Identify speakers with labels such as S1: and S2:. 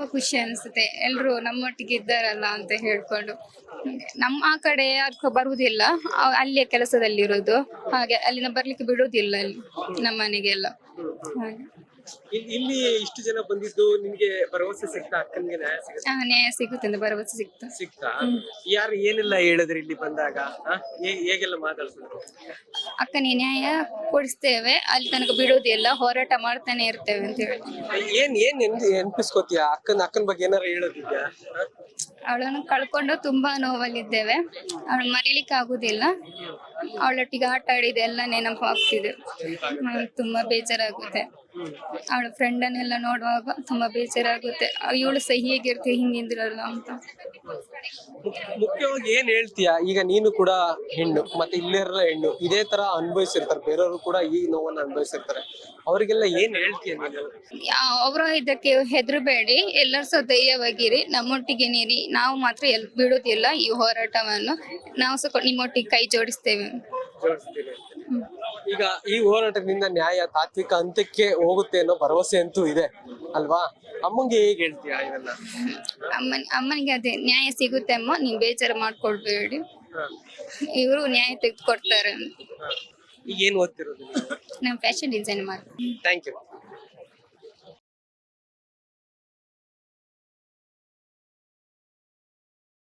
S1: ತುಂಬಾ ಖುಷಿ ಅನಿಸುತ್ತೆ. ಎಲ್ರು ನಮ್ಮೊಟ್ಟಿಗೆ ಇದ್ದಾರಲ್ಲ ಅಂತ ಹೇಳ್ಕೊಂಡು. ನಮ್ಮ ಆ ಕಡೆ ಯಾರು ಬರುವುದಿಲ್ಲ, ಅಲ್ಲಿಯ ಕೆಲಸದಲ್ಲಿರೋದು, ಹಾಗೆ ಅಲ್ಲಿನ ಬರ್ಲಿಕ್ಕೆ ಬಿಡುವುದಿಲ್ಲ ಅಲ್ಲಿ ನಮ್ಮ ಮನೆಗೆಲ್ಲ ಹಾಗೆ.
S2: ಇಲ್ಲಿ ಇಷ್ಟು ಜನ ಬಂದಿದ್ದು ನಿಮ್ಗೆ ಭರವಸೆ ಸಿಗ್ತಾ? ಅಕ್ಕನಿಗೆ ನ್ಯಾಯ ಸಿಗ್ತಾ?
S1: ನ್ಯಾಯ ಸಿಗುತ್ತೆ ಅಂತ ಭರವಸೆ
S2: ಸಿಗ್ತಾ? ಯಾರು ಏನೆಲ್ಲ ಹೇಳಿದ್ರು ಇಲ್ಲಿ ಬಂದಾಗ? ಹೇಗೆಲ್ಲ ಮಾತಾಡ್ಸಿದ್ರು?
S1: ಅಕ್ಕನಿಗೆ ನ್ಯಾಯ ಕೊಡಿಸ್ತೇವೆ, ಅಲ್ಲಿ ತನಕ ಬಿಡುವುದಿಲ್ಲ, ಹೋರಾಟ ಮಾಡ್ತಾನೆ ಇರ್ತೇವೆ ಅಂತ ಹೇಳಿ.
S2: ಏನ್ ಏನ್ ನೆನ್ಪಿಸ್ಕೋತೀಯ? ಅಕ್ಕನ ಬಗ್ಗೆ ಏನಾರ ಹೇಳೋದಿದ್ಯಾ?
S1: ಅವಳನ್ನು ಕಳ್ಕೊಂಡು ತುಂಬಾ ನೋವಲ್ಲಿದ್ದೇವೆ. ಅವಳು ಮರೀಲಿಕ್ಕೆ ಆಗುದಿಲ್ಲ. ಅವಳೊಟ್ಟಿಗೆ ಆಟ ಆಡಿದೆಲ್ಲ ನೆನಪು ಆಗ್ತಿದೆ. ತುಂಬಾ ಬೇಜಾರಾಗುತ್ತೆ. ಅವಳ ಫ್ರೆಂಡ್ ಅನ್ನೆಲ್ಲ ನೋಡುವಾಗ ತುಂಬಾ ಬೇಜಾರಾಗುತ್ತೆ. ಇವಳು ಸಹ ಹೇಗಿರ್ತೀವಿ ಹಿಂಗಿದ್ರಲ್ಲ ಅಂತ.
S2: ಮುಖ್ಯವಾಗಿ ಏನ್ ಹೇಳ್ತೀಯ? ಈಗ ನೀನು ಕೂಡ ಹೆಣ್ಣು, ಮತ್ತೆ ಇಲ್ಲೆಲ್ಲ ಹೆಣ್ಣು, ಇದೇ ತರ ಅನುಭವಿಸಿರ್ತಾರೆ, ಬೇರೆಯವರು ಕೂಡ ಈ ನೋವನ್ನ ಅನುಭವಿಸಿರ್ತಾರೆ. ಅವರಿಗೆಲ್ಲ ಏನ್ ಹೇಳ್ತೀಯ ನೀನು?
S1: ಅವರು ಇದಕ್ಕೆ ಹೆದರಬೇಡಿ, ಎಲ್ಲರೂ ಸಹ ಧೈರ್ಯವಾಗಿರಿ, ನಮ್ಮೊಟ್ಟಿಗೆ ನೀರಿ, ನಾವು ಮಾತ್ರ ಬಿಡುವುದಿಲ್ಲ ಈ ಹೋರಾಟವನ್ನು. ನಾವು ಸಹ ನಿಮ್ಮೊಟ್ಟಿಗೆ ಕೈ ಜೋಡಿಸ್ತೇವೆ.
S2: ಈಗ ಈ ಹೋರಾಟದಿಂದ ನ್ಯಾಯ ತಾತ್ವಿಕ ಅಂತ್ಯಕ್ಕೆ ಹೋಗುತ್ತೆ ಅನ್ನೋ ಭರವಸೆ ಅಂತೂ ಇದೆ ಅಲ್ವಾ? ಅಮ್ಮಂಗೆ ಹೇಗೆ ಹೇಳ್ತೀಯಾ ಇದನ್ನ?
S1: ಅಮ್ಮನಿಗೆ ಅದೇ ನ್ಯಾಯ ಸಿಗುತ್ತೆ ಅಮ್ಮ, ನೀವು ಬೇಜಾರು ಮಾಡ್ಕೊಳ್ಬೇಡಿ, ಇವರು ನ್ಯಾಯ ತೆಗೆದುಕೊಡ್ತಾರೆ.
S2: ಈಗ ಏನ್ ಓದ್ತಿರೋದು?
S1: ನಾನು ಫ್ಯಾಷನ್ ಡಿಸೈನ್ ಮಾಡ್ತೀನಿ.
S2: Thank you.